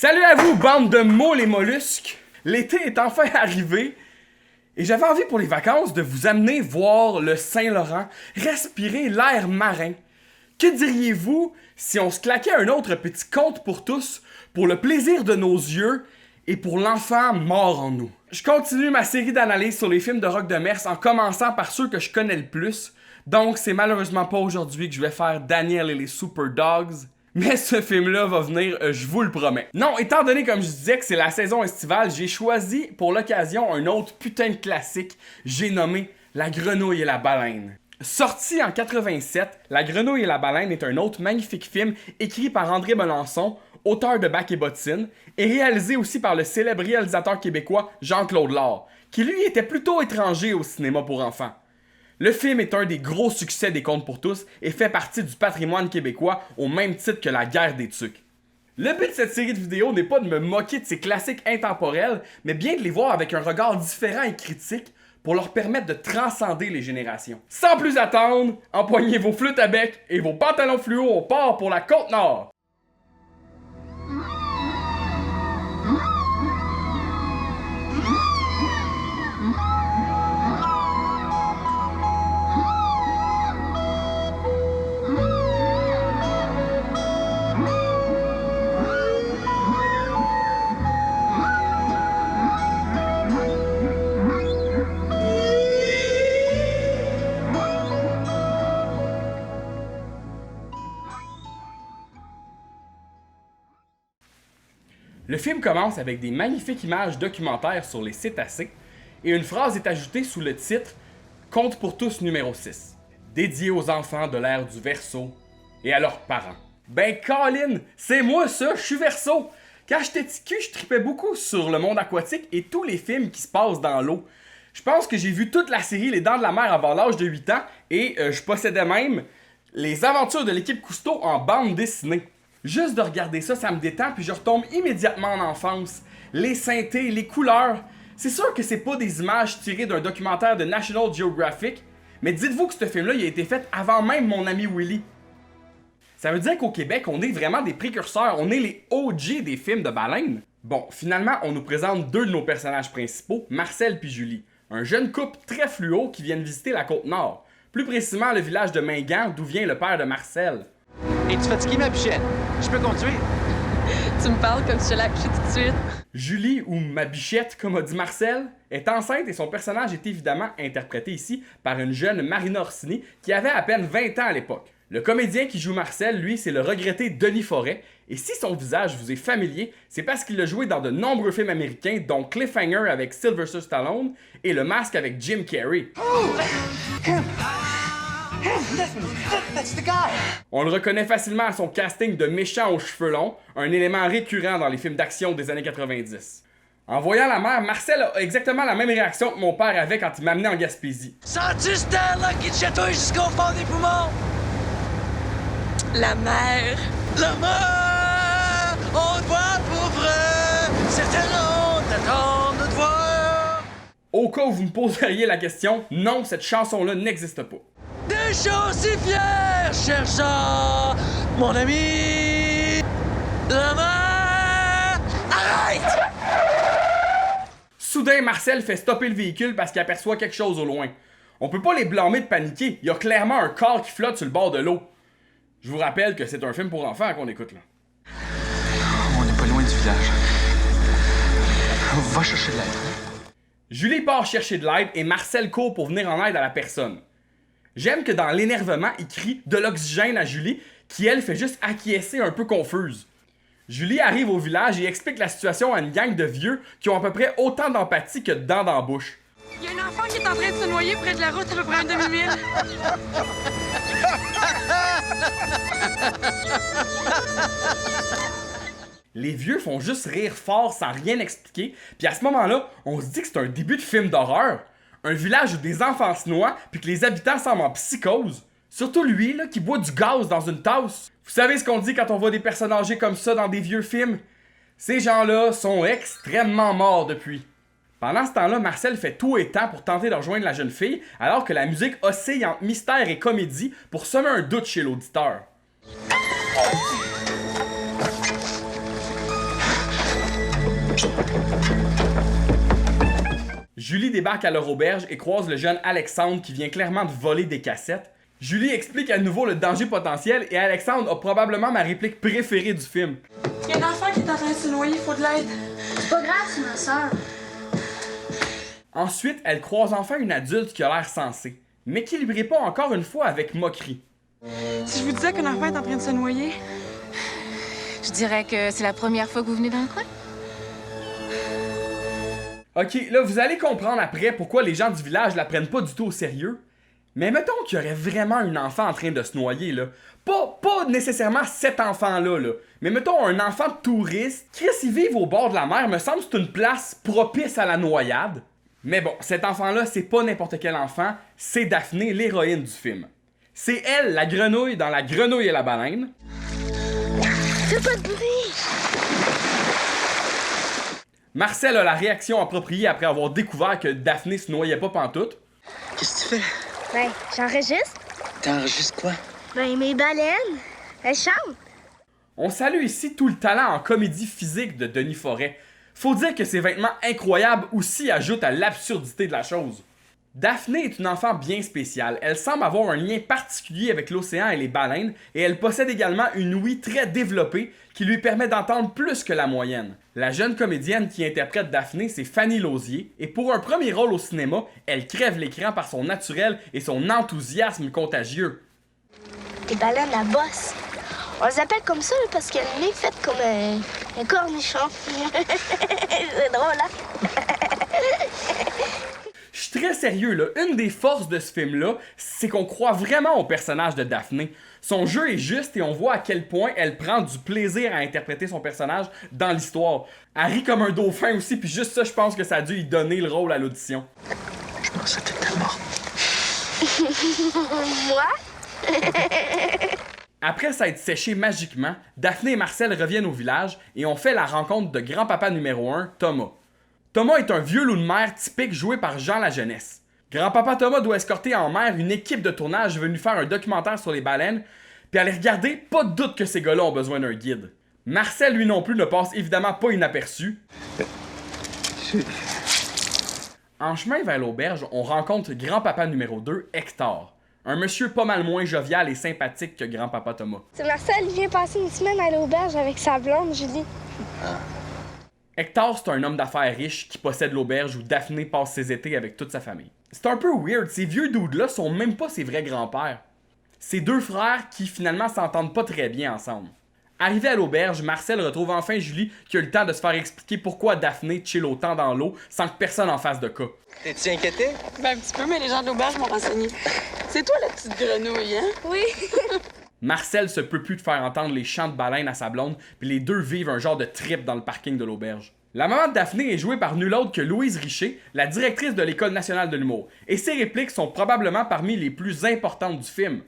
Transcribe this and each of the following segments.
Salut à vous, bande de moules et mollusques! L'été est enfin arrivé et j'avais envie pour les vacances de vous amener voir le Saint-Laurent, respirer l'air marin. Que diriez-vous si on se claquait un autre petit conte pour tous, pour le plaisir de nos yeux et pour l'enfant mort en nous? Je continue ma série d'analyses sur les films de Roch Demers en commençant par ceux que je connais le plus. Donc c'est malheureusement pas aujourd'hui que je vais faire Daniel et les Super Dogs. Mais ce film-là va venir, je vous le promets. Non, étant donné, comme je disais, que c'est la saison estivale, j'ai choisi pour l'occasion un autre putain de classique. J'ai nommé La Grenouille et la Baleine. Sorti en 87, La Grenouille et la Baleine est un autre magnifique film écrit par André Melançon, auteur de Bac et Bottines, et réalisé aussi par le célèbre réalisateur québécois Jean-Claude Lard, qui lui était plutôt étranger au cinéma pour enfants. Le film est un des gros succès des Contes pour tous et fait partie du patrimoine québécois au même titre que La Guerre des Tucs. Le but de cette série de vidéos n'est pas de me moquer de ces classiques intemporels, mais bien de les voir avec un regard différent et critique pour leur permettre de transcender les générations. Sans plus attendre, empoignez vos flûtes à bec et vos pantalons fluo, on part pour la Côte-Nord! Le film commence avec des magnifiques images documentaires sur les cétacés et une phrase est ajoutée sous le titre Conte pour tous numéro 6, dédié aux enfants de l'ère du Verseau et à leurs parents. Ben Colin, c'est moi ça, je suis Verseau! Quand j'étais petit cul, je tripais beaucoup sur le monde aquatique et tous les films qui se passent dans l'eau. Je pense que j'ai vu toute la série Les Dents de la Mer avant l'âge de 8 ans et je possédais même Les Aventures de l'équipe Cousteau en bande dessinée. Juste de regarder ça, ça me détend, puis je retombe immédiatement en enfance. Les synthés, les couleurs. C'est sûr que c'est pas des images tirées d'un documentaire de National Geographic, mais dites-vous que ce film-là il a été fait avant même Mon ami Willy. Ça veut dire qu'au Québec, on est vraiment des précurseurs, on est les OG des films de baleines. Bon, finalement, on nous présente deux de nos personnages principaux, Marcel puis Julie. Un jeune couple très fluo qui viennent visiter la Côte-Nord. Plus précisément le village de Mingan, d'où vient le père de Marcel. Es-tu fatigué, ma bichette? Je peux conduire? Tu me parles comme si je l'ai accouché tout de suite. Julie, ou ma bichette, comme a dit Marcel, est enceinte et son personnage est évidemment interprété ici par une jeune Marina Orsini qui avait à peine 20 ans à l'époque. Le comédien qui joue Marcel, lui, c'est le regretté Denis Forêt, et si son visage vous est familier, c'est parce qu'il l'a joué dans de nombreux films américains, dont Cliffhanger avec Sylvester Stallone et Le Masque avec Jim Carrey. That's the guy! On le reconnaît facilement à son casting de méchant aux cheveux longs, un élément récurrent dans les films d'action des années 90. En voyant la mer, Marcel a exactement la même réaction que mon père avait quand il m'amenait en Gaspésie. Sens-tu ce air-là qui te chatouille jusqu'au fond des poumons? La mer. La mer! On te voit pour vrai! Certains on t'attend de te voir! Au cas où vous me poseriez la question, non, cette chanson-là n'existe pas. Des choses si fières, cherchant mon ami! La mer! Arrête! Soudain, Marcel fait stopper le véhicule parce qu'il aperçoit quelque chose au loin. On peut pas les blâmer de paniquer, il y a clairement un corps qui flotte sur le bord de l'eau. Je vous rappelle que c'est un film pour enfants qu'on écoute là. On n'est pas loin du village. Va chercher de l'aide. Julie part chercher de l'aide et Marcel court pour venir en aide à la personne. J'aime que dans l'énervement, il crie de l'oxygène à Julie, qui elle fait juste acquiescer un peu confuse. Julie arrive au village et explique la situation à une gang de vieux qui ont à peu près autant d'empathie que de dents dans la bouche. Il y a un enfant qui est en train de se noyer près de la route à peu près un demi-mille. Les vieux font juste rire fort sans rien expliquer, puis à ce moment-là, on se dit que c'est un début de film d'horreur. Un village où des enfants se noient, puis que les habitants semblent en psychose. Surtout lui, là, qui boit du gaz dans une tasse. Vous savez ce qu'on dit quand on voit des personnes âgées comme ça dans des vieux films? Ces gens-là sont extrêmement morts depuis. Pendant ce temps-là, Marcel fait tout et temps pour tenter de rejoindre la jeune fille, alors que la musique oscille entre mystère et comédie pour semer un doute chez l'auditeur. Julie débarque à leur auberge et croise le jeune Alexandre qui vient clairement de voler des cassettes. Julie explique à nouveau le danger potentiel et Alexandre a probablement ma réplique préférée du film. Il y a un enfant qui est en train de se noyer, il faut de l'aide. C'est pas grave, c'est ma soeur. Ensuite, elle croise enfin une adulte qui a l'air sensée, mais qui lui répond encore une fois avec moquerie. Si je vous disais qu'un enfant est en train de se noyer, Je dirais que c'est la première fois que vous venez dans le coin. Ok, là vous allez comprendre après pourquoi les gens du village la prennent pas du tout au sérieux. Mais mettons qu'il y aurait vraiment un enfant en train de se noyer, là. Pas nécessairement cet enfant-là, là. Mais mettons un enfant de touriste. Chris, ils vivent au bord de la mer, me semble que c'est une place propice à la noyade. Mais bon, cet enfant-là, c'est pas n'importe quel enfant, c'est Daphné, l'héroïne du film. C'est elle, la grenouille dans La Grenouille et la baleine. Fais pas de bruit! Marcel a la réaction appropriée après avoir découvert que Daphné se noyait pas pantoute. Qu'est-ce que tu fais? Ben, j'enregistre. T'enregistres quoi? Ben, mes baleines, elles chantent. On salue ici tout le talent en comédie physique de Denis Forêt. Faut dire que ses vêtements incroyables aussi ajoutent à l'absurdité de la chose. Daphné est une enfant bien spéciale. Elle semble avoir un lien particulier avec l'océan et les baleines, et elle possède également une ouïe très développée qui lui permet d'entendre plus que la moyenne. La jeune comédienne qui interprète Daphné, c'est Fanny Lausier, et pour un premier rôle au cinéma, elle crève l'écran par son naturel et son enthousiasme contagieux. Les baleines à bosse. On les appelle comme ça parce que le nez est fait comme un cornichon. C'est drôle, hein? Je suis très sérieux, là. Une des forces de ce film-là, c'est qu'on croit vraiment au personnage de Daphné. Son jeu est juste et on voit à quel point elle prend du plaisir à interpréter son personnage dans l'histoire. Elle rit comme un dauphin aussi, puis juste ça, je pense que ça a dû lui donner le rôle à l'audition. Je pensais que t'étais mort. Moi? Après s'être séché magiquement, Daphné et Marcel reviennent au village et on fait la rencontre de grand-papa numéro 1, Thomas. Thomas est un vieux loup de mer typique joué par Jean Lajeunesse. Grand-papa Thomas doit escorter en mer une équipe de tournage venue faire un documentaire sur les baleines, puis aller regarder, pas de doute que ces gars-là ont besoin d'un guide. Marcel, lui non plus, ne passe évidemment pas inaperçu. En chemin vers l'auberge, on rencontre grand-papa numéro 2, Hector. Un monsieur pas mal moins jovial et sympathique que grand-papa Thomas. C'est Marcel, il vient passer une semaine à l'auberge avec sa blonde, Julie. Hector, c'est un homme d'affaires riche qui possède l'auberge où Daphné passe ses étés avec toute sa famille. C'est un peu weird, ces vieux dudes-là sont même pas ses vrais grands-pères. C'est deux frères qui finalement s'entendent pas très bien ensemble. Arrivé à l'auberge, Marcel retrouve enfin Julie qui a eu le temps de se faire expliquer pourquoi Daphné chill autant dans l'eau sans que personne en fasse de cas. T'es-tu inquiété? ben un petit peu, mais les gens de l'auberge m'ont renseigné. C'est toi la petite grenouille, hein? Oui. Marcel se peut plus de faire entendre les chants de baleines à sa blonde, puis les deux vivent un genre de trip dans le parking de l'auberge. La maman de Daphné est jouée par nulle autre que Louise Richer, la directrice de l'École nationale de l'humour, et ses répliques sont probablement parmi les plus importantes du film.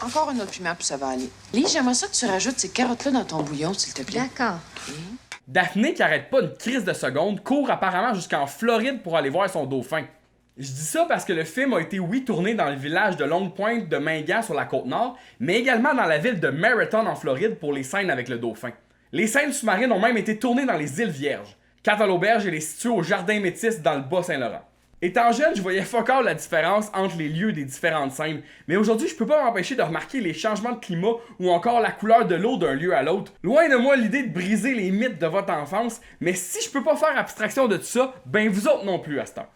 Encore un autre piment, puis ça va aller. Lise, j'aimerais ça que tu rajoutes ces carottes-là dans ton bouillon, s'il te plaît. D'accord. Daphné, qui arrête pas une crise de seconde, court apparemment jusqu'en Floride pour aller voir son dauphin. Je dis ça parce que le film a été, oui, tourné dans le village de Longue-Pointe de Mingan sur la Côte-Nord, mais également dans la ville de Marathon en Floride pour les scènes avec le dauphin. Les scènes sous-marines ont même été tournées dans les îles Vierges. Quant à l'auberge, elle est située au Jardin Métis dans le Bas-Saint-Laurent. Étant jeune, je voyais fuck all la différence entre les lieux des différentes scènes, mais aujourd'hui, je peux pas m'empêcher de remarquer les changements de climat ou encore la couleur de l'eau d'un lieu à l'autre. Loin de moi l'idée de briser les mythes de votre enfance, mais si je peux pas faire abstraction de tout ça, ben vous autres non plus à cette heure.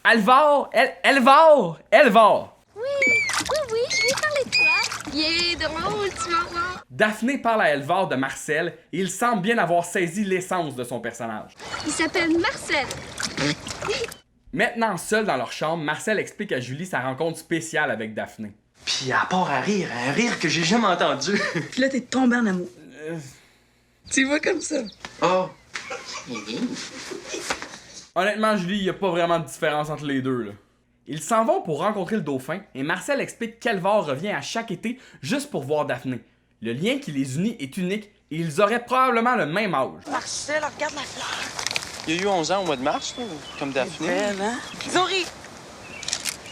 Alvar! Elvar! Oui, je vais parler de toi. Yeah, drôle, tu vas voir. Daphné parle à Elvar de Marcel et il semble bien avoir saisi l'essence de son personnage. Il s'appelle Marcel. Maintenant seul dans leur chambre, Marcel explique à Julie sa rencontre spéciale avec Daphné. Puis à part un rire que j'ai jamais entendu. Puis là, t'es tombé en amour. Tu vois comme ça. Oh. Honnêtement, Julie, il n'y a pas vraiment de différence entre les deux, là. Ils s'en vont pour rencontrer le dauphin et Marcel explique qu'Elvar revient à chaque été juste pour voir Daphné. Le lien qui les unit est unique et ils auraient probablement le même âge. Marcel, regarde la fleur. Il y a eu 11 ans au mois de mars, là, comme Daphné. Belle, hein? Zori!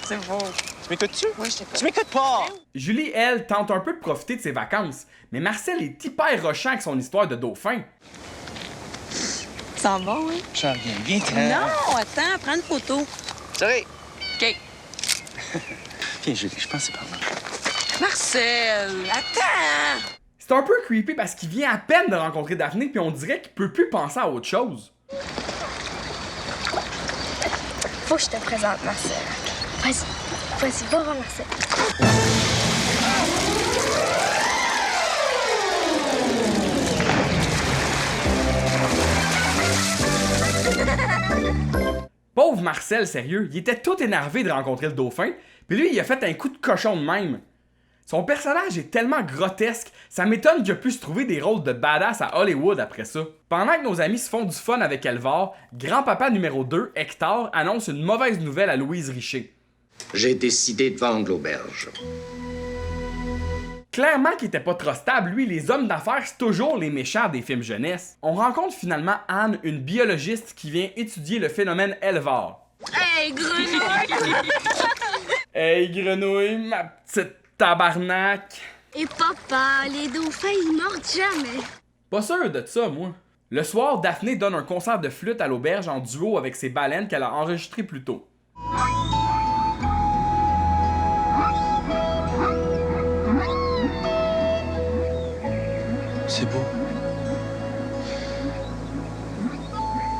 C'est beau. Tu m'écoutes-tu? Oui, je t'écoute. Tu m'écoutes pas! Julie, elle, tente un peu de profiter de ses vacances, mais Marcel est hyper rushant avec son histoire de dauphin. Ça va, oui? J'en viens, viens-t'en. Non, attends, prends une photo. Sorry. OK. Viens, Julie, je pense que c'est par là. Marcel, attends! C'est un peu creepy parce qu'il vient à peine de rencontrer Daphné puis on dirait qu'il peut plus penser à autre chose. Faut que je te présente Marcel. Vas-y, va voir Marcel. Pauvre Marcel, sérieux, il était tout énervé de rencontrer le dauphin, puis lui, il a fait un coup de cochon de même. Son personnage est tellement grotesque, ça m'étonne qu'il a pu se trouver des rôles de badass à Hollywood après ça. Pendant que nos amis se font du fun avec Elvar, grand-papa numéro 2, Hector, annonce une mauvaise nouvelle à Louise Richer. J'ai décidé de vendre l'auberge. Clairement qu'il était pas trop stable, lui, les hommes d'affaires, c'est toujours les méchants des films jeunesse. On rencontre finalement Anne, une biologiste qui vient étudier le phénomène Elvar. Hey, grenouille! Hey grenouille, ma petite tabarnak! Et papa, les dauphins, ils mordent jamais. Pas sûr de ça, moi. Le soir, Daphné donne un concert de flûte à l'auberge en duo avec ses baleines qu'elle a enregistrées plus tôt. C'est beau.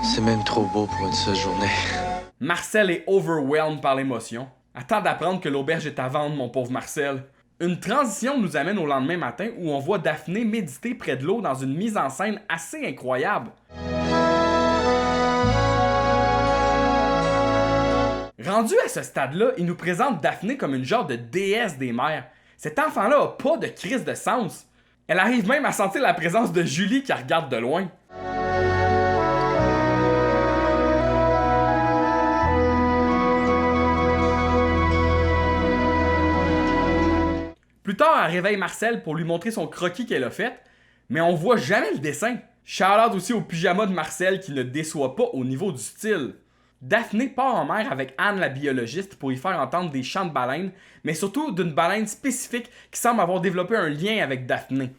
C'est même trop beau pour une seule journée. Marcel est overwhelmed par l'émotion. Attends d'apprendre que l'auberge est à vendre, mon pauvre Marcel. Une transition nous amène au lendemain matin où on voit Daphné méditer près de l'eau dans une mise en scène assez incroyable. Rendu à ce stade-là, il nous présente Daphné comme une genre de déesse des mers. Cet enfant-là a pas de crise de sens. Elle arrive même à sentir la présence de Julie qui regarde de loin. Plus tard, elle réveille Marcel pour lui montrer son croquis qu'elle a fait, mais on voit jamais le dessin. Shout-out aussi au pyjama de Marcel qui ne déçoit pas au niveau du style. Daphné part en mer avec Anne la biologiste pour y faire entendre des chants de baleines, mais surtout d'une baleine spécifique qui semble avoir développé un lien avec Daphné.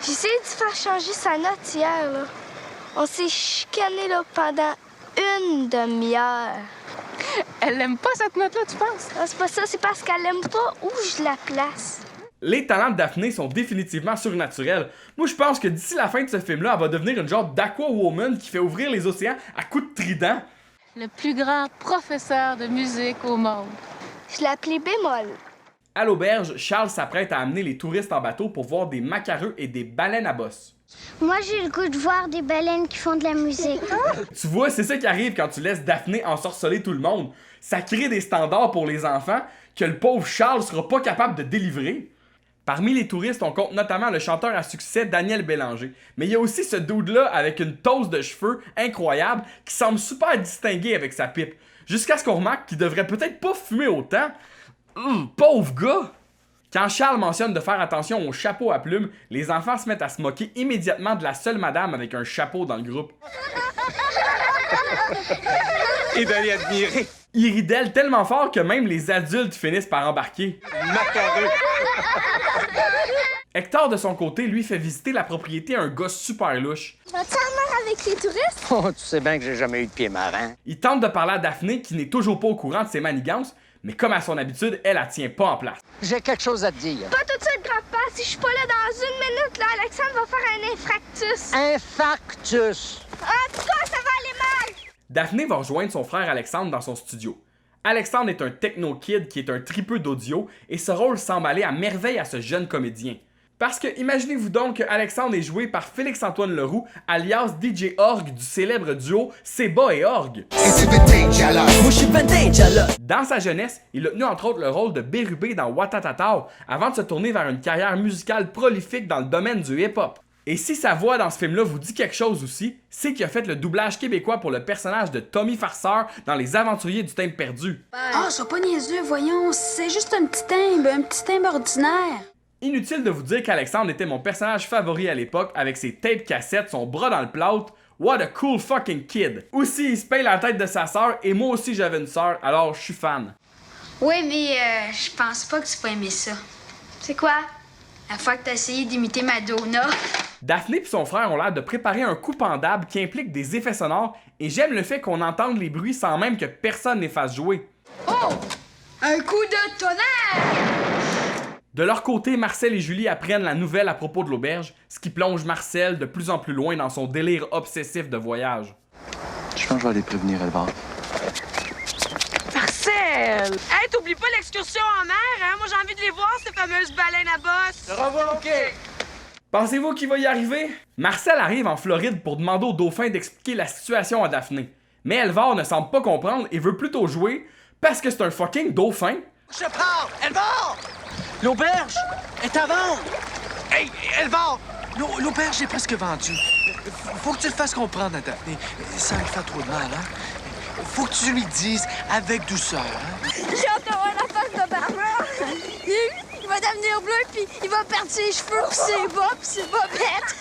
J'ai essayé de faire changer sa note hier, là. On s'est chicané, là, pendant une demi-heure. Elle aime pas cette note-là, tu penses? Non, c'est pas ça, c'est parce qu'elle aime pas où je la place. Les talents de Daphné sont définitivement surnaturels. Moi, je pense que d'ici la fin de ce film-là, elle va devenir une genre d'aquawoman qui fait ouvrir les océans à coups de trident. Le plus grand professeur de musique au monde. Je l'ai appelé bémol. À l'auberge, Charles s'apprête à amener les touristes en bateau pour voir des macareux et des baleines à bosse. Moi, j'ai le goût de voir des baleines qui font de la musique. Tu vois, c'est ça qui arrive quand tu laisses Daphné ensorceler tout le monde. Ça crée des standards pour les enfants que le pauvre Charles sera pas capable de délivrer. Parmi les touristes, on compte notamment le chanteur à succès Daniel Bélanger. Mais il y a aussi ce dude-là avec une tosse de cheveux incroyable qui semble super distingué avec sa pipe. Jusqu'à ce qu'on remarque qu'il devrait peut-être pas fumer autant. Pauvre gars! Quand Charles mentionne de faire attention au chapeau à plumes, les enfants se mettent à se moquer immédiatement de la seule madame avec un chapeau dans le groupe. Et d'aller admirer. Il rit d'elle tellement fort que même les adultes finissent par embarquer. Macareux. Hector, de son côté, lui fait visiter la propriété à un gars super louche. Vas-tu en mer avec les touristes? Oh, tu sais bien que j'ai jamais eu de pied marin. Il tente de parler à Daphné qui n'est toujours pas au courant de ses manigances, mais comme à son habitude, elle tient pas en place. J'ai quelque chose à te dire. Pas tout de suite, grand-père. Si je suis pas là dans une minute, là, Alexandre va faire un infractus. Infarctus. En tout cas, ça va aller mal. Daphné va rejoindre son frère Alexandre dans son studio. Alexandre est un techno-kid qui est un tripeux d'audio et ce rôle semble aller à merveille à ce jeune comédien. Parce que imaginez-vous donc que Alexandre est joué par Félix-Antoine Leroux, alias DJ Org du célèbre duo Seba et Org. Dans sa jeunesse, il a tenu entre autres le rôle de Bérubé dans Watatatao avant de se tourner vers une carrière musicale prolifique dans le domaine du hip-hop. Et si sa voix dans ce film-là vous dit quelque chose aussi, c'est qu'il a fait le doublage québécois pour le personnage de Tommy Farceur dans Les Aventuriers du Timbre perdu. Ah, sois pas niaiseux, voyons, c'est juste un petit timbre ordinaire. Inutile de vous dire qu'Alexandre était mon personnage favori à l'époque avec ses tapes cassettes, son bras dans le plâtre. What a cool fucking kid. Aussi, il se paye la tête de sa sœur et moi aussi j'avais une sœur, alors je suis fan. Ouais, mais je pense pas que tu vas aimer ça. C'est quoi? La fois que t'as essayé d'imiter Madonna. Daphné et son frère ont l'air de préparer un coup pendable qui implique des effets sonores et j'aime le fait qu'on entende les bruits sans même que personne les fasse jouer. Oh! Un coup de tonnerre! De leur côté, Marcel et Julie apprennent la nouvelle à propos de l'auberge, ce qui plonge Marcel de plus en plus loin dans son délire obsessif de voyage. Je pense que je vais aller prévenir Elvar. Marcel! Hey, t'oublies pas l'excursion en mer, hein? Moi, j'ai envie de les voir, ces fameuses baleines à bosse. Bravo, OK. Pensez-vous qu'il va y arriver? Marcel arrive en Floride pour demander au dauphin d'expliquer la situation à Daphné. Mais Elvar ne semble pas comprendre et veut plutôt jouer parce que c'est un fucking dauphin. Je parle! Elvar! L'auberge est à vendre! Hey, Elvar! L'auberge est presque vendue. Faut que tu le fasses comprendre à Daphné, sans lui faire trop de mal, hein? Faut que tu lui dises avec douceur, hein? J'ai hâte de voir la face de Barbara. Il va devenir bleu, puis il va perdre ses cheveux, puis ses bas, puis ses bobettes.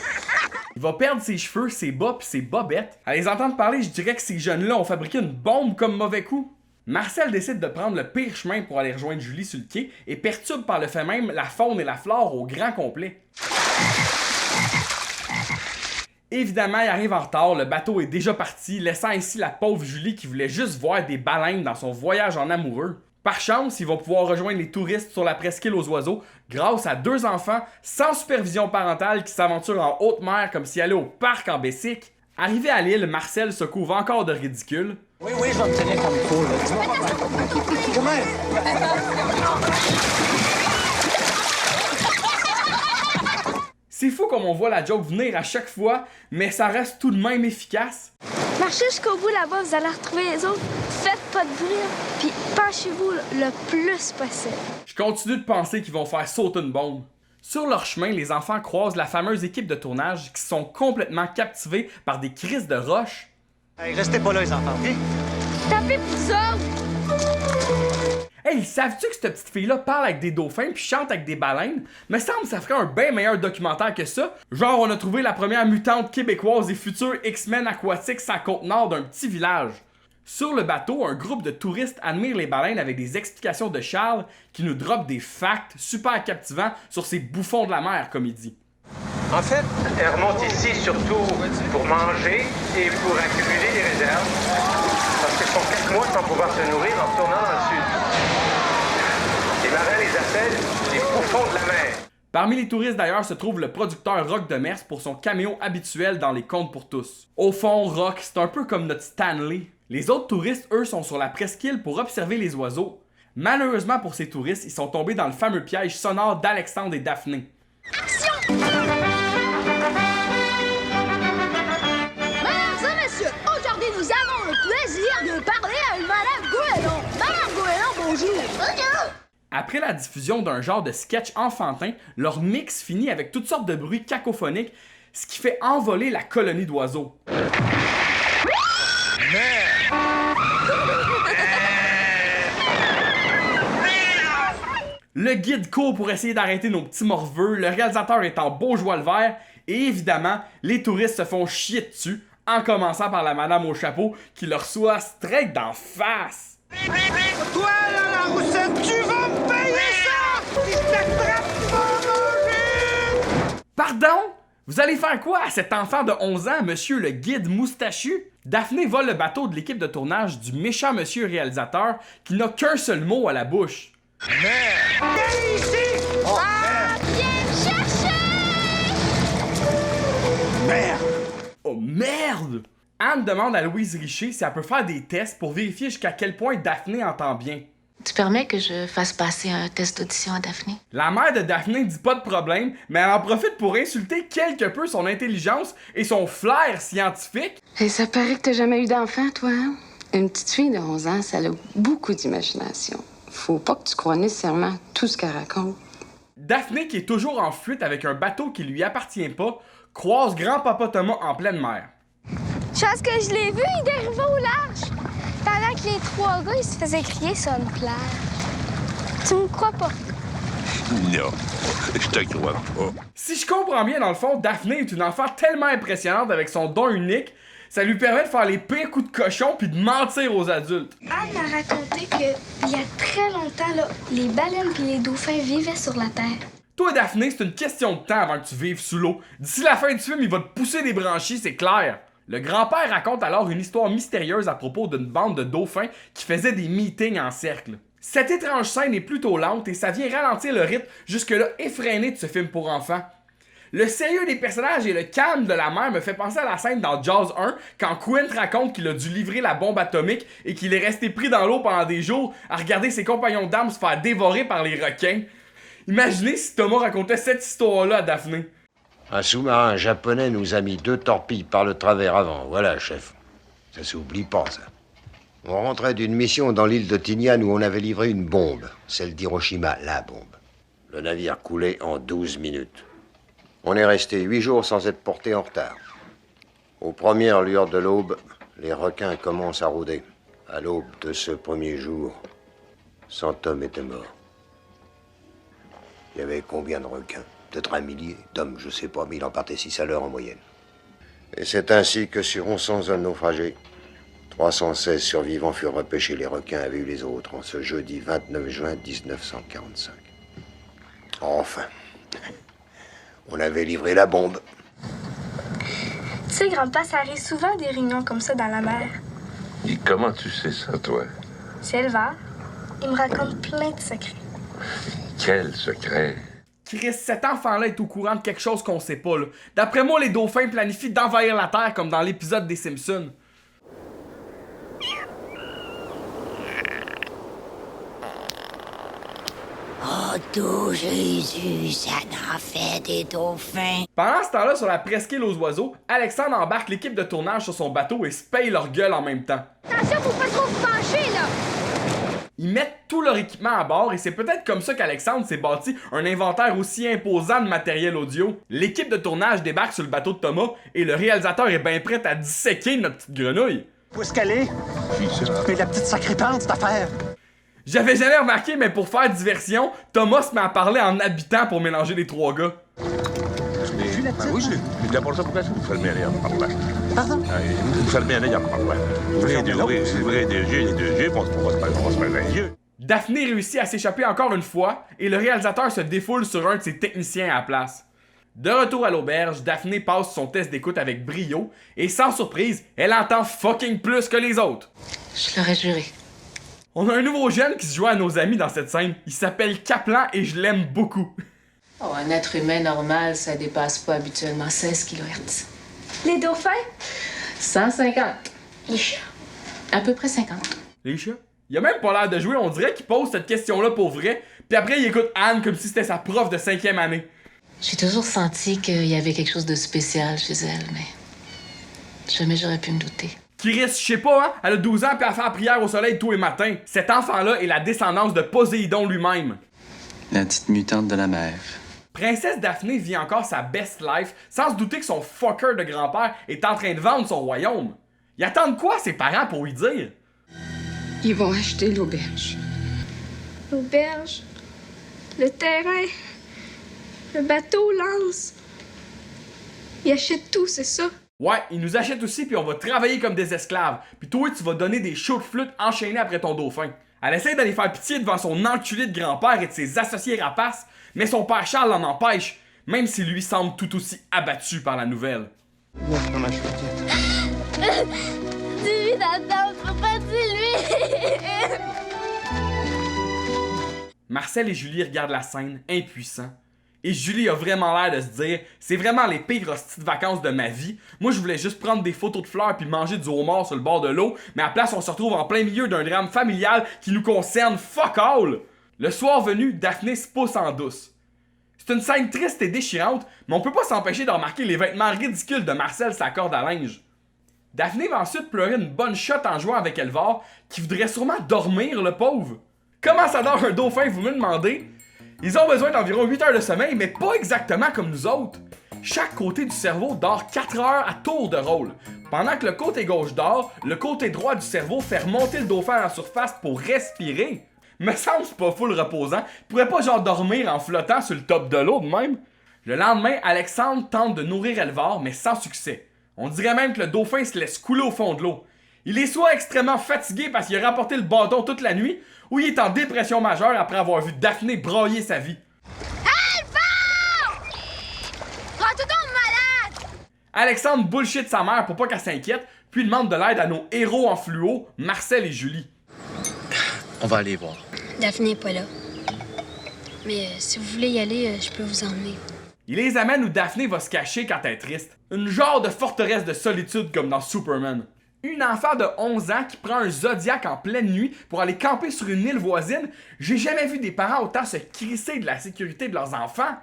Il va perdre ses cheveux, ses bas pis ses bobettes. À les entendre parler, je dirais que ces jeunes-là ont fabriqué une bombe comme mauvais coup. Marcel décide de prendre le pire chemin pour aller rejoindre Julie sur le quai et perturbe par le fait même la faune et la flore au grand complet. Évidemment, il arrive en retard, le bateau est déjà parti, laissant ainsi la pauvre Julie qui voulait juste voir des baleines dans son voyage en amoureux. Par chance, ils vont pouvoir rejoindre les touristes sur la presqu'île aux oiseaux grâce à 2 enfants sans supervision parentale qui s'aventurent en haute mer comme s'ils allaient au parc en Bessic. Arrivé à l'île, Marcel se couvre encore de ridicule. Oui, je vais me tenir comme il faut, là. Comment? C'est fou comme on voit la joke venir à chaque fois, mais ça reste tout de même efficace. Marchez jusqu'au bout là-bas, vous allez retrouver les autres. Faites pas de bruit, puis penchez-vous le plus possible. Je continue de penser qu'ils vont faire sauter une bombe. Sur leur chemin, les enfants croisent la fameuse équipe de tournage qui sont complètement captivés par des crises de roches. Hey, restez pas là, les enfants, OK? Tapez pour vous autres! Hey, savent-tu que cette petite fille-là parle avec des dauphins puis chante avec des baleines? Me semble que ça ferait un bien meilleur documentaire que ça. Genre, on a trouvé la première mutante québécoise et future X-Men aquatiques sur la côte nord d'un petit village. Sur le bateau, un groupe de touristes admire les baleines avec des explications de Charles qui nous drop des facts super captivants sur ces bouffons de la mer, comme il dit. En fait, elles remontent ici surtout pour manger et pour accumuler des réserves. Parce qu'elles font 4 mois sans pouvoir se nourrir en retournant dans le sud. Les marins les appellent les bouffons de la mer. Parmi les touristes d'ailleurs se trouve le producteur Rock de Mers pour son caméo habituel dans Les Contes pour tous. Au fond, Rock, c'est un peu comme notre Stanley. Les autres touristes, eux, sont sur la presqu'île pour observer les oiseaux. Malheureusement pour ces touristes, ils sont tombés dans le fameux piège sonore d'Alexandre et Daphné. Action! Mesdames et messieurs, aujourd'hui nous avons le plaisir de parler à une Madame Goéland. Madame Goéland, bonjour! Bonjour! Après la diffusion d'un genre de sketch enfantin, leur mix finit avec toutes sortes de bruits cacophoniques, ce qui fait envoler la colonie d'oiseaux. Le guide court pour essayer d'arrêter nos petits morveux, le réalisateur est en beau joie le vert, et évidemment, les touristes se font chier dessus, en commençant par la madame au chapeau qui leur reçoit straight d'en face. Toi, là, la roussette, tu vas me payer ça! Si je t'attrape, tu vas manger! Pardon? Vous allez faire quoi à cet enfant de 11 ans, monsieur le guide moustachu? Daphné vole le bateau de l'équipe de tournage du méchant monsieur réalisateur qui n'a qu'un seul mot à la bouche. Merde! Viens ici! Oh, Viens me chercher! merde! Oh merde! Anne demande à Louise Richer si elle peut faire des tests pour vérifier jusqu'à quel point Daphné entend bien. Tu permets que je fasse passer un test d'audition à Daphné? La mère de Daphné dit pas de problème, mais elle en profite pour insulter quelque peu son intelligence et son flair scientifique. Et ça paraît que t'as jamais eu d'enfant, toi, hein? Une petite fille de 11 ans, ça a beaucoup d'imagination. Faut pas que tu crois nécessairement tout ce qu'elle raconte. Daphné, qui est toujours en fuite avec un bateau qui lui appartient pas, croise grand-papa Thomas en pleine mer. Chance que je l'ai vu, il dérivait au large. Pendant que les 3 gars, ils se faisaient crier, ça me plaît. Tu me crois pas? Non, je te crois pas. Si je comprends bien, dans le fond, Daphné est une enfant tellement impressionnante avec son don unique, ça lui permet de faire les pires coups de cochon puis de mentir aux adultes. Anne m'a raconté qu'il y a très longtemps, là, les baleines et les dauphins vivaient sur la Terre. Toi, Daphné, c'est une question de temps avant que tu vives sous l'eau. D'ici la fin du film, il va te pousser des branchies, c'est clair. Le grand-père raconte alors une histoire mystérieuse à propos d'une bande de dauphins qui faisaient des meetings en cercle. Cette étrange scène est plutôt lente et ça vient ralentir le rythme jusque-là effréné de ce film pour enfants. Le sérieux des personnages et le calme de la mer me fait penser à la scène dans Jaws 1 quand Quint raconte qu'il a dû livrer la bombe atomique et qu'il est resté pris dans l'eau pendant des jours à regarder ses compagnons d'armes se faire dévorer par les requins. Imaginez si Thomas racontait cette histoire-là à Daphné. Un sous-marin japonais nous a mis 2 torpilles par le travers avant. Voilà, chef. Ça s'oublie pas, ça. On rentrait d'une mission dans l'île de Tinian où on avait livré une bombe. Celle d'Hiroshima, la bombe. Le navire coulait en 12 minutes. On est resté 8 jours sans être porté en retard. Aux premières lueurs de l'aube, les requins commencent à rôder. À l'aube de ce premier jour, 100 hommes étaient morts. Il y avait combien de requins? Peut-être 1 millier d'hommes, je sais pas, mais il en partait 6 à l'heure en moyenne. Et c'est ainsi que sur 1100 hommes naufragés, 316 survivants furent repêchés. Les requins avaient eu les autres en ce jeudi 29 juin 1945. Enfin, on avait livré la bombe. Tu sais, grand-père, ça arrive souvent des réunions comme ça dans la mer. Et comment tu sais ça, toi? C'est Elvar. Il me raconte plein de secrets. Quel secret? Chris, cet enfant-là est au courant de quelque chose qu'on sait pas, là. D'après moi, les dauphins planifient d'envahir la Terre comme dans l'épisode des Simpsons. Oh, tout Jésus, ça en fait des dauphins. Pendant ce temps-là, sur la presqu'île aux oiseaux, Alexandre embarque l'équipe de tournage sur son bateau et se paye leur gueule en même temps. Attention, faut pas trop vous pencher, là! Ils mettent tout leur équipement à bord et c'est peut-être comme ça qu'Alexandre s'est bâti un inventaire aussi imposant de matériel audio. L'équipe de tournage débarque sur le bateau de Thomas et le réalisateur est bien prêt à disséquer notre petite grenouille. Où est-ce qu'elle est? Mais la petite sacripante, cette affaire! J'avais jamais remarqué, mais pour faire diversion, Thomas se met à parler en habitant pour mélanger les 3 gars. Oui, je l'ai. Mais d'abord ça, pourquoi vous fermez un œil en parlant? Pardon? Vous fermez un œil en parlant. Ouvrez les deux yeux, on se met les yeux. Daphné réussit à s'échapper encore une fois et le réalisateur se défoule sur un de ses techniciens à la place. De retour à l'auberge, Daphné passe son test d'écoute avec brio et sans surprise, elle entend fucking plus que les autres. Je l'aurais juré. On a un nouveau jeune qui se joint à nos amis dans cette scène. Il s'appelle Kaplan et je l'aime beaucoup. Oh, un être humain normal, ça dépasse pas habituellement 16 kHz. Les dauphins? 150. Les chats? À peu près 50. Les chats? Il a même pas l'air de jouer, on dirait qu'il pose cette question-là pour vrai, puis après il écoute Anne comme si c'était sa prof de 5e année. J'ai toujours senti qu'il y avait quelque chose de spécial chez elle, mais jamais j'aurais pu me douter. Chris, je sais pas, hein? Elle a 12 ans puis elle fait la prière au soleil tous les matins. Cet enfant-là est la descendance de Poséidon lui-même. La petite mutante de la mer. Princesse Daphné vit encore sa best life sans se douter que son fucker de grand-père est en train de vendre son royaume. Ils attendent quoi ses parents pour lui dire? Ils vont acheter l'auberge. L'auberge, le terrain, le bateau, l'anse. Ils achètent tout, c'est ça? Ouais, ils nous achètent aussi puis on va travailler comme des esclaves. Puis toi, tu vas donner des shows de flûte enchaînés après ton dauphin. Elle essaie d'aller faire pitié devant son enculé de grand-père et de ses associés rapaces, mais son père Charles l'en empêche, même s'il lui semble tout aussi abattu par la nouvelle. Dis-lui d'attendre, papa, dis-lui! Marcel et Julie regardent la scène, impuissants. Et Julie a vraiment l'air de se dire « C'est vraiment les pires hosties de vacances de ma vie. Moi, je voulais juste prendre des photos de fleurs puis manger du homard sur le bord de l'eau, mais à la place, on se retrouve en plein milieu d'un drame familial qui nous concerne fuck all! » Le soir venu, Daphné se pousse en douce. C'est une scène triste et déchirante, mais on peut pas s'empêcher de remarquer les vêtements ridicules de Marcel sa corde à linge. Daphné va ensuite pleurer une bonne shot en jouant avec Elvar, qui voudrait sûrement dormir, le pauvre. Comment ça dort un dauphin, vous me demandez? Ils ont besoin d'environ 8 heures de sommeil, mais pas exactement comme nous autres. Chaque côté du cerveau dort 4 heures à tour de rôle. Pendant que le côté gauche dort, le côté droit du cerveau fait remonter le dauphin à la surface pour respirer. Me semble c'est pas full reposant. Il pourrait pas genre dormir en flottant sur le top de l'eau de même. Le lendemain, Alexandre tente de nourrir Elvar, mais sans succès. On dirait même que le dauphin se laisse couler au fond de l'eau. Il est soit extrêmement fatigué parce qu'il a rapporté le bâton toute la nuit, ou il est en dépression majeure après avoir vu Daphné brailler sa vie. Elvar! Rends-toi donc malade! Alexandre bullshit sa mère pour pas qu'elle s'inquiète, puis demande de l'aide à nos héros en fluo, Marcel et Julie. On va aller voir. Daphné est pas là. Mais si vous voulez y aller, je peux vous emmener. Il les amène où Daphné va se cacher quand elle est triste. Une genre de forteresse de solitude comme dans Superman. Une enfant de 11 ans qui prend un Zodiac en pleine nuit pour aller camper sur une île voisine. J'ai jamais vu des parents autant se crisser de la sécurité de leurs enfants.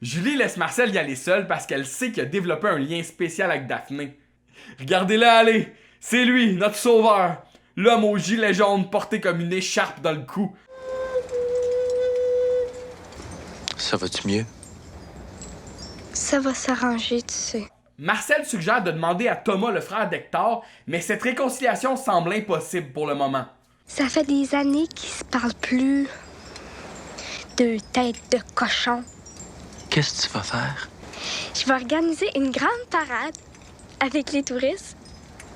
Julie laisse Marcel y aller seul parce qu'elle sait qu'il a développé un lien spécial avec Daphné. Regardez-le aller! C'est lui, notre sauveur! L'homme au gilet jaune porté comme une écharpe dans le cou. Ça va-tu mieux? Ça va s'arranger, tu sais. Marcel suggère de demander à Thomas, le frère d'Hector, mais cette réconciliation semble impossible pour le moment. Ça fait des années qu'ils se parlent plus. Deux têtes de cochon. Qu'est-ce que tu vas faire? Je vais organiser une grande parade avec les touristes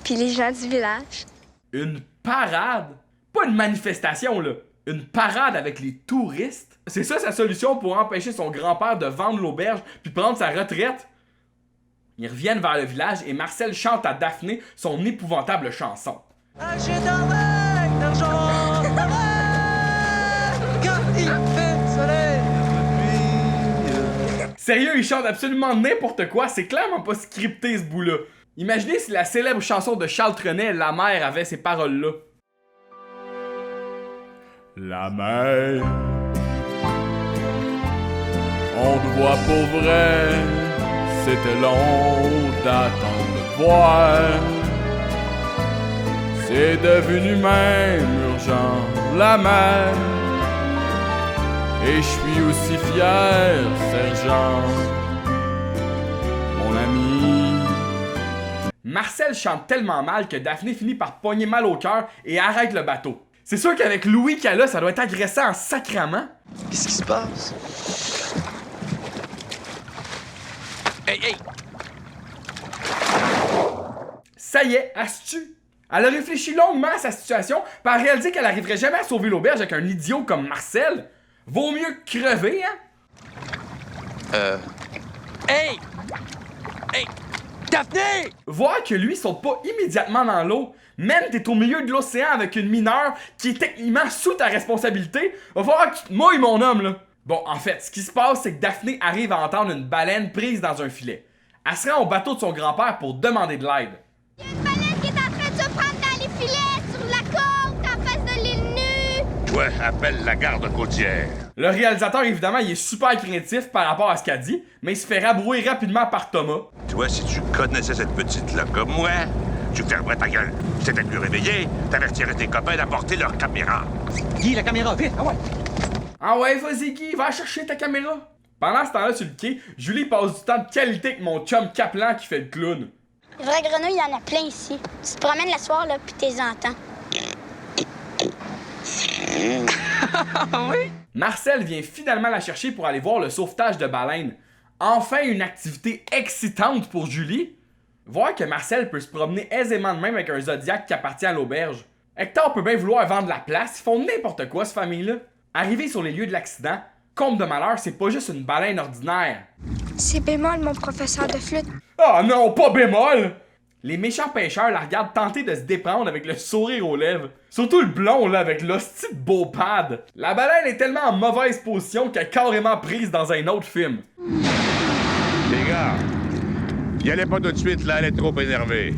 puis les gens du village. Une parade? Pas une manifestation, là. Une parade avec les touristes? C'est ça sa solution pour empêcher son grand-père de vendre l'auberge puis prendre sa retraite? Ils reviennent vers le village et Marcel chante à Daphné son épouvantable chanson. Sérieux, il chante absolument n'importe quoi, c'est clairement pas scripté ce bout-là. Imaginez si la célèbre chanson de Charles Trenet, La mer, avait ces paroles-là. La mer, on te voit pour vrai, c'était long d'attendre de voir. C'est devenu même urgent, la mer. Et je suis aussi fier, sergent, mon ami. Marcel chante tellement mal que Daphné finit par pogner mal au cœur et arrête le bateau. C'est sûr qu'avec Louis qu'elle a, ça doit être agressant en sacrament. Qu'est-ce qui se passe? Hey, hey! Ça y est, elle se tue. Elle a réfléchi longuement à sa situation, puis elle a réalisé qu'elle arriverait jamais à sauver l'auberge avec un idiot comme Marcel. Vaut mieux crever, hein? Hey! Hey! Daphné! Voir que lui saute pas immédiatement dans l'eau, même t'es au milieu de l'océan avec une mineure qui est techniquement sous ta responsabilité, va falloir que tu te mouilles, mon homme, là. Bon, en fait, ce qui se passe, c'est que Daphné arrive à entendre une baleine prise dans un filet. Elle se rend au bateau de son grand-père pour demander de l'aide. Il y a une baleine qui est en train de se prendre dans les filets sur la côte en face de l'île nue. Toi, appelle la garde côtière. Le réalisateur, évidemment, il est super craintif par rapport à ce qu'elle dit, mais il se fait rabrouer rapidement par Thomas. Toi, si tu connaissais cette petite-là comme moi, tu fermerais ta gueule. Tu t'étais plus réveillé, t'avertirais tes copains d'apporter leur caméra. Guy, la caméra, vite! Ah ouais! Ah ouais, vas-y Guy, va chercher ta caméra. Pendant ce temps-là, sur le quai, Julie passe du temps de qualité avec mon chum Kaplan qui fait le clown. Les vraies grenouilles, il y en a plein ici. Tu te promènes le soir, là, puis t'es entends. Oui? Marcel vient finalement la chercher pour aller voir le sauvetage de baleines. Enfin une activité excitante pour Julie. Voir que Marcel peut se promener aisément de même avec un Zodiac qui appartient à l'auberge. Hector peut bien vouloir vendre la place, ils font n'importe quoi, cette famille-là. Arrivé sur les lieux de l'accident, comble de malheur, c'est pas juste une baleine ordinaire. C'est bémol, mon professeur de flûte. Ah non, pas bémol! Les méchants pêcheurs la regardent tenter de se déprendre avec le sourire aux lèvres. Surtout le blond, là, avec l'hostie de beau pad. La baleine est tellement en mauvaise position qu'elle est carrément prise dans un autre film. Les gars, y allez pas tout de suite, là, elle est trop énervée.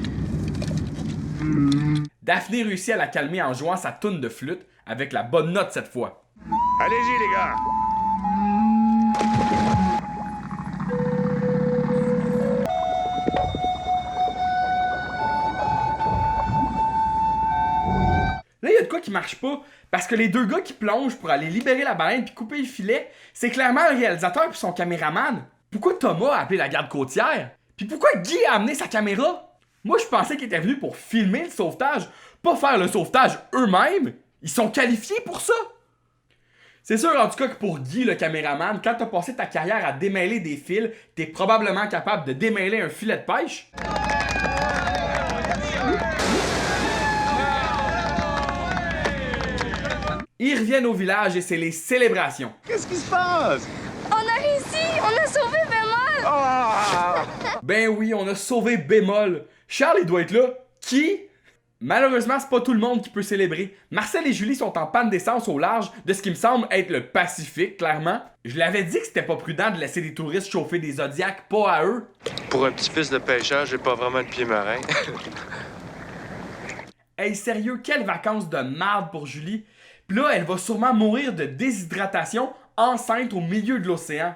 Daphné réussit à la calmer en jouant sa toune de flûte, avec la bonne note cette fois. Allez-y, les gars! Là, il y a de quoi qui marche pas, parce que les deux gars qui plongent pour aller libérer la baleine puis couper le filet, c'est clairement le réalisateur puis son caméraman. Pourquoi Thomas a appelé la garde côtière? Puis pourquoi Guy a amené sa caméra? Moi, je pensais qu'ils étaient venus pour filmer le sauvetage, pas faire le sauvetage eux-mêmes. Ils sont qualifiés pour ça. C'est sûr en tout cas que pour Guy, le caméraman, quand t'as passé ta carrière à démêler des fils, t'es probablement capable de démêler un filet de pêche. Ils reviennent au village et c'est les célébrations. Qu'est-ce qui se passe? On a réussi! On a sauvé Bémol! Ah! Ben oui, on a sauvé Bémol. Charles, il doit être là. Qui? Malheureusement, c'est pas tout le monde qui peut célébrer. Marcel et Julie sont en panne d'essence au large de ce qui me semble être le Pacifique, clairement. Je l'avais dit que c'était pas prudent de laisser des touristes chauffer des Zodiacs, pas à eux. Pour un petit fils de pêcheur, j'ai pas vraiment de pied marin. Hey, sérieux, quelles vacances de marde pour Julie. Pis là, elle va sûrement mourir de déshydratation enceinte au milieu de l'océan.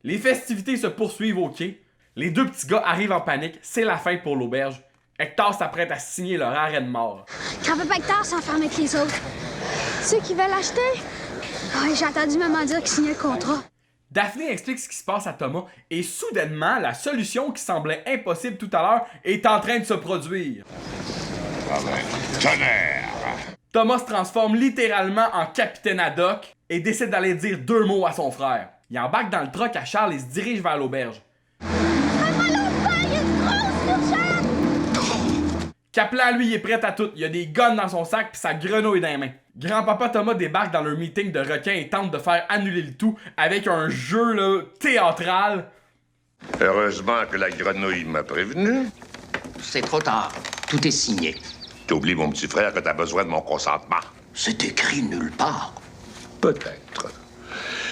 Les festivités se poursuivent au quai. Les deux petits gars arrivent en panique. C'est la fête pour l'auberge. Hector s'apprête à signer leur arrêt de mort. Grand-papa Hector s'enferme avec les autres. Ceux qui veulent l'acheter? Ouais, j'ai entendu maman dire qu'il signait le contrat. Daphné explique ce qui se passe à Thomas et soudainement, la solution qui semblait impossible tout à l'heure est en train de se produire. Ah ben, tonnerre! Thomas se transforme littéralement en capitaine Haddock et décide d'aller dire 2 mots à son frère. Il embarque dans le truck à Charles et se dirige vers l'auberge. Kaplan, lui, il est prêt à tout. Il a des guns dans son sac pis sa grenouille dans les mains. Grand-papa Thomas débarque dans leur meeting de requins et tente de faire annuler le tout avec un jeu là, théâtral. Heureusement que la grenouille m'a prévenu. C'est trop tard. Tout est signé. T'oublies, mon petit frère, que t'as besoin de mon consentement. C'est écrit nulle part. Peut-être.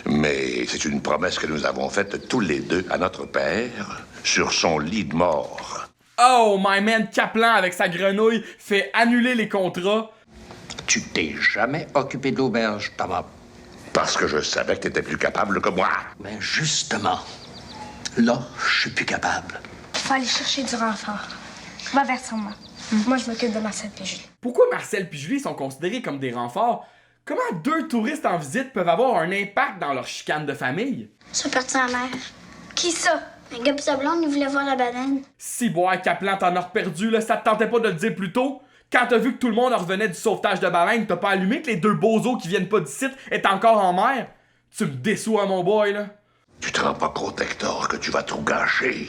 Mais c'est une promesse que nous avons faite tous les deux à notre père sur son lit de mort. Oh, my man Kaplan avec sa grenouille fait annuler les contrats. Tu t'es jamais occupé de l'auberge, Thomas. Parce que je savais que t'étais plus capable que moi. Mais justement, là, je suis plus capable. Faut aller chercher du renfort. Va vers son moi. Moi, je m'occupe de Marcel et Julie. Pourquoi Marcel et Julie sont considérés comme des renforts? Comment 2 touristes en visite peuvent avoir un impact dans leur chicane de famille? C'est parti en mer. Qui ça? Un gars pis sa blonde, il voulait voir la baleine. Si, bois, Kaplan, t'en as reperdu, là, ça te tentait pas de le dire plus tôt? Quand t'as vu que tout le monde revenait du sauvetage de baleine, t'as pas allumé que les 2 bozos qui viennent pas d'ici est encore en mer? Tu me déçois, mon boy, là. Tu te rends pas compte, Hector, que tu vas tout gâcher.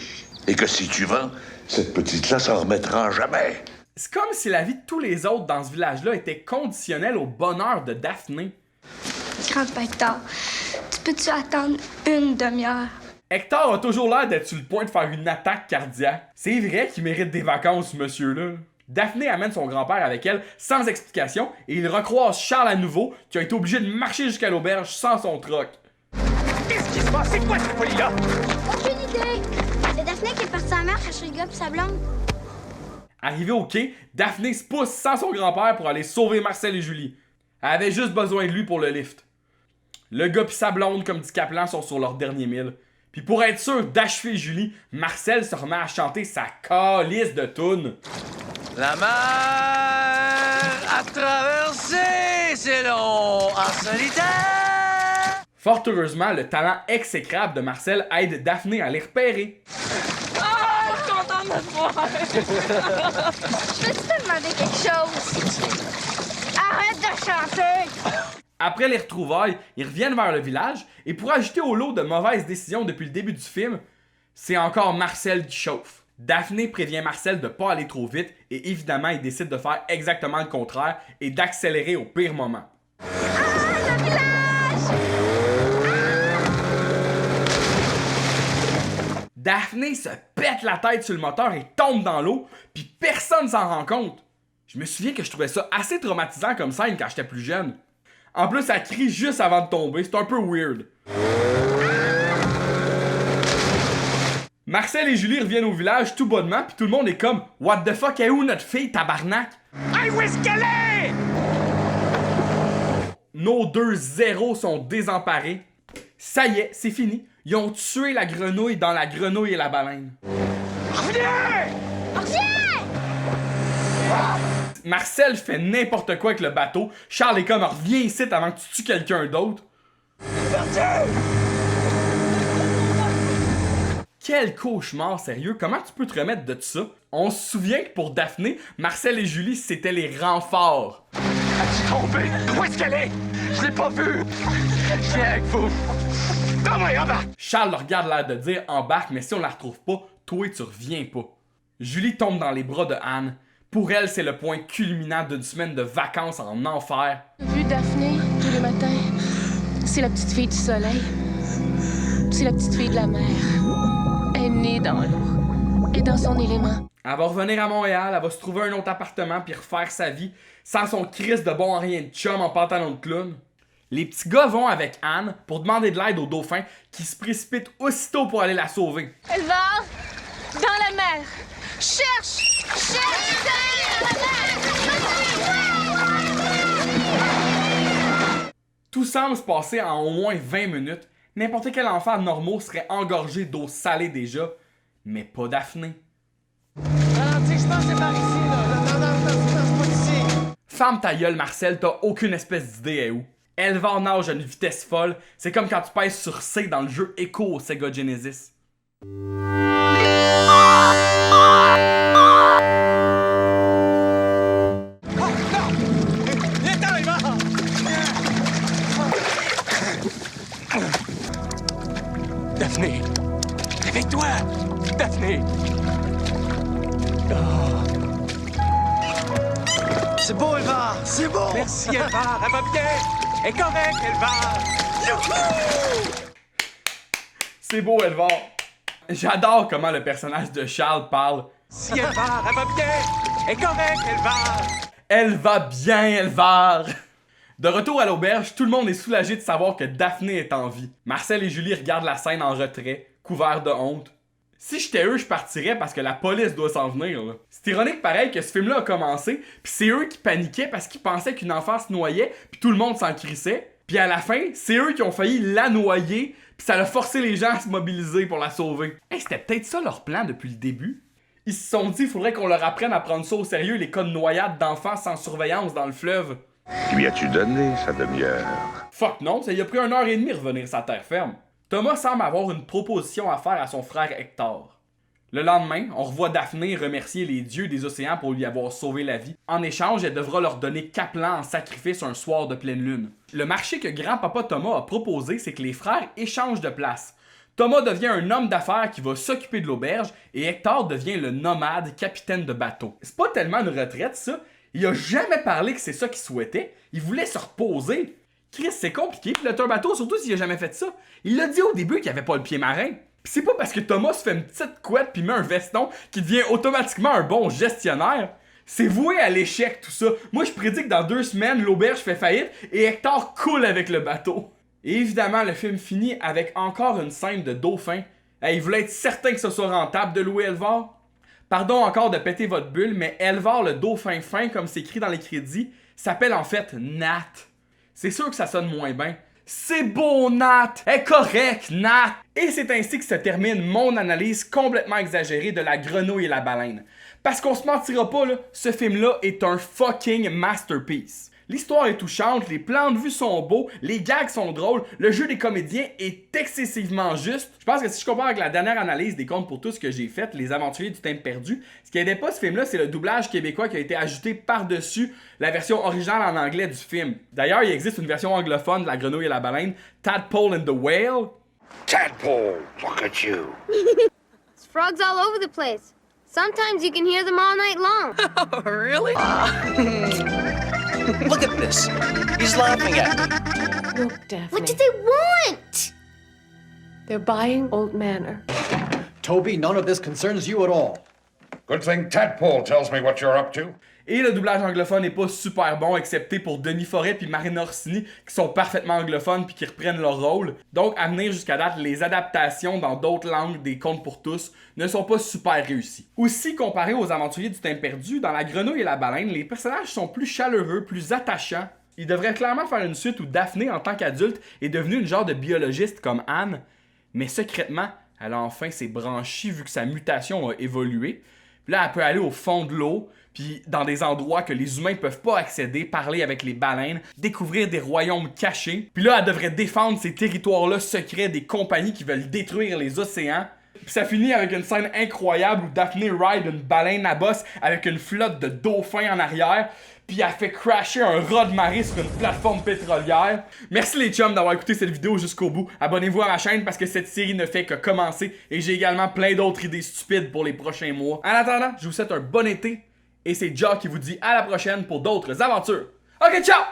Et que si tu vends, cette petite-là s'en remettra jamais. C'est comme si la vie de tous les autres dans ce village-là était conditionnelle au bonheur de Daphné. Grand-papa Hector, tu peux-tu attendre une demi-heure? Hector a toujours l'air d'être sur le point de faire une attaque cardiaque. C'est vrai qu'il mérite des vacances, ce monsieur-là. Daphné amène son grand-père avec elle sans explication et il recroise Charles à nouveau qui a été obligé de marcher jusqu'à l'auberge sans son troc. Qu'est-ce qui se passe? C'est quoi cette folie-là? Aucune idée! C'est Daphné qui est partie en mer chercher le gars pis sa blonde. Arrivé au quai, Daphné se pousse sans son grand-père pour aller sauver Marcel et Julie. Elle avait juste besoin de lui pour le lift. Le gars pis sa blonde, comme dit Kaplan, sont sur leur dernier mille. Puis pour être sûr d'achever Julie, Marcel se remet à chanter sa calisse de toune. La mer à traverser, c'est long en solitaire. Fort heureusement, le talent exécrable de Marcel aide Daphné à les repérer. Ah, je suis contente de te voir. Je peux-tu te demander quelque chose? Arrête de chanter! Après les retrouvailles, ils reviennent vers le village et pour ajouter au lot de mauvaises décisions depuis le début du film, c'est encore Marcel qui chauffe. Daphné prévient Marcel de pas aller trop vite et évidemment il décide de faire exactement le contraire et d'accélérer au pire moment. Le village! Daphné se pète la tête sur le moteur et tombe dans l'eau, puis personne s'en rend compte. Je me souviens que je trouvais ça assez traumatisant comme scène quand j'étais plus jeune. En plus, elle crie juste avant de tomber, c'est un peu weird. Marcel et Julie reviennent au village tout bonnement, puis tout le monde est comme « What the fuck, est où notre fille, tabarnak? » Hey, où est-ce qu'elle est? Nos 2 zéros sont désemparés. Ça y est, c'est fini. Ils ont tué la grenouille dans La Grenouille et la Baleine. Reviens! Reviens! Marcel fait n'importe quoi avec le bateau. Charles est comme « Reviens ici avant que tu tues quelqu'un d'autre. » Quel cauchemar, sérieux. Comment tu peux te remettre de ça? On se souvient que pour Daphné, Marcel et Julie, c'était les renforts. As-tu tombé? Où est-ce qu'elle est? Je l'ai pas vu! Viens avec vous! Thomas, embarque! Charles le regarde l'air de dire embarque, mais si on la retrouve pas, toi tu reviens pas. Julie tombe dans les bras de Anne. Pour elle, c'est le point culminant d'une semaine de vacances en enfer. Vu Daphné tous les matins. C'est la petite fille du soleil. C'est la petite fille de la mer. Elle est née dans l'eau. Et dans son élément. Elle va revenir à Montréal, elle va se trouver un autre appartement puis refaire sa vie sans son Christ de bon en rien de chum en pantalon de clown. Les petits gars vont avec Anne pour demander de l'aide au dauphin qui se précipite aussitôt pour aller la sauver. Elle va dans la mer. Cherche! Cherche! Dans la mer! Tout semble se passer en au moins 20 minutes. N'importe quel enfant normaux serait engorgé d'eau salée déjà, mais pas Daphné. Ralentis, je pense que c'est par ici, là. Non, c'est pas ici. Ferme ta gueule, Marcel, t'as aucune espèce d'idée est où. Elvar nage à une vitesse folle, c'est comme quand tu pèses sur C dans le jeu Echo au Sega Genesis. Daphné! Réveille-toi! Daphné! C'est beau, Elvar! C'est beau! Merci, Elvar! Elle va bien! Elle est correcte, Elvar! Youhou! C'est beau, Elvar. J'adore comment le personnage de Charles parle. Si Elvar, elle va bien! Elle est correcte, Elvar! Elle va bien, Elvar! De retour à l'auberge, tout le monde est soulagé de savoir que Daphné est en vie. Marcel et Julie regardent la scène en retrait, couverts de honte. Si j'étais eux, je partirais parce que la police doit s'en venir, là. C'est ironique pareil que ce film-là a commencé, puis c'est eux qui paniquaient parce qu'ils pensaient qu'une enfant se noyait, puis tout le monde s'en crissait. Puis à la fin, c'est eux qui ont failli la noyer, puis ça a forcé les gens à se mobiliser pour la sauver. Hey, c'était peut-être ça leur plan depuis le début. Ils se sont dit, il faudrait qu'on leur apprenne à prendre ça au sérieux, les cas de noyade d'enfants sans surveillance dans le fleuve. Lui as-tu donné sa demi-heure? Fuck non, ça y a pris 1h30 revenir sa terre ferme. Thomas semble avoir une proposition à faire à son frère Hector. Le lendemain, on revoit Daphné remercier les dieux des océans pour lui avoir sauvé la vie. En échange, elle devra leur donner Caplan en sacrifice un soir de pleine lune. Le marché que grand-papa Thomas a proposé, c'est que les frères échangent de place. Thomas devient un homme d'affaires qui va s'occuper de l'auberge et Hector devient le nomade capitaine de bateau. C'est pas tellement une retraite, ça. Il a jamais parlé que c'est ça qu'il souhaitait. Il voulait se reposer. Chris, c'est compliqué, pis un bateau, surtout s'il a jamais fait ça. Il l'a dit au début qu'il avait pas le pied marin. Pis c'est pas parce que Thomas fait une petite couette pis met un veston qu'il devient automatiquement un bon gestionnaire. C'est voué à l'échec tout ça. Moi je prédis que dans 2 semaines, l'auberge fait faillite et Hector coule avec le bateau. Et évidemment, le film finit avec encore une scène de dauphin. Il voulait être certain que ce soit rentable de louer Elvar. Pardon encore de péter votre bulle, mais Elvar le dauphin fin, comme c'est écrit dans les crédits, s'appelle en fait Nat. C'est sûr que ça sonne moins bien. C'est beau, Nat! Est correct, Nat! Et c'est ainsi que se termine mon analyse complètement exagérée de La Grenouille et la Baleine. Parce qu'on se mentira pas, là, ce film-là est un fucking masterpiece. L'histoire est touchante, les plans de vue sont beaux, les gags sont drôles, le jeu des comédiens est excessivement juste. Je pense que si je compare avec la dernière analyse des Contes pour tous que j'ai faite, Les Aventuriers du Temps perdu, ce qui aidait pas ce film-là, c'est le doublage québécois qui a été ajouté par-dessus la version originale en anglais du film. D'ailleurs, il existe une version anglophone de La Grenouille et la Baleine, Tadpole and the Whale. Tadpole, look at you. There's frogs all over the place. Sometimes you can hear them all night long. Oh, really? Look at this. He's laughing at me. Look, Daphne. What do they want? They're buying Old Manor. Toby, none of this concerns you at all. Good thing Tadpole tells me what you're up to. Et le doublage anglophone n'est pas super bon, excepté pour Denis Forêt puis Marina Orsini, qui sont parfaitement anglophones puis qui reprennent leur rôle. Donc, à venir jusqu'à date, les adaptations dans d'autres langues des Contes pour tous ne sont pas super réussies. Aussi, comparé aux Aventuriers du Temps perdu, dans La Grenouille et la Baleine, les personnages sont plus chaleureux, plus attachants. Il devrait clairement faire une suite où Daphné, en tant qu'adulte, est devenue une genre de biologiste comme Anne, mais secrètement, elle a enfin ses branchies vu que sa mutation a évolué. Puis là, elle peut aller au fond de l'eau, puis dans des endroits que les humains peuvent pas accéder, parler avec les baleines, découvrir des royaumes cachés. Puis là, elle devrait défendre ces territoires-là secrets des compagnies qui veulent détruire les océans. Puis ça finit avec une scène incroyable où Daphné ride une baleine à bosse avec une flotte de dauphins en arrière. puis elle fait crasher un raz de marée sur une plateforme pétrolière. Merci les chums d'avoir écouté cette vidéo jusqu'au bout. Abonnez-vous à ma chaîne parce que cette série ne fait que commencer et j'ai également plein d'autres idées stupides pour les prochains mois. En attendant, je vous souhaite un bon été et c'est Ja qui vous dit à la prochaine pour d'autres aventures. Ok, ciao!